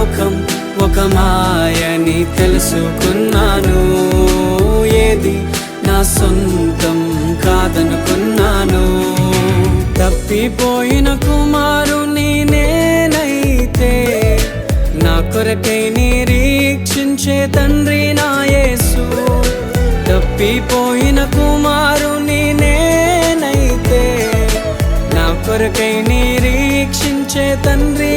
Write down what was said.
లోకం ఒక మాయని తెలుసుకున్నాను. ఏది నా సొంతం కాదనుకున్నాను. తప్పిపోయిన కుమారుని నేనైతే నా కొరకై నిరీక్షించే తండ్రి నా యేసు. తప్పిపోయిన కుమారుని నేనైతే నా కొరకై నిరీక్షించే తండ్రి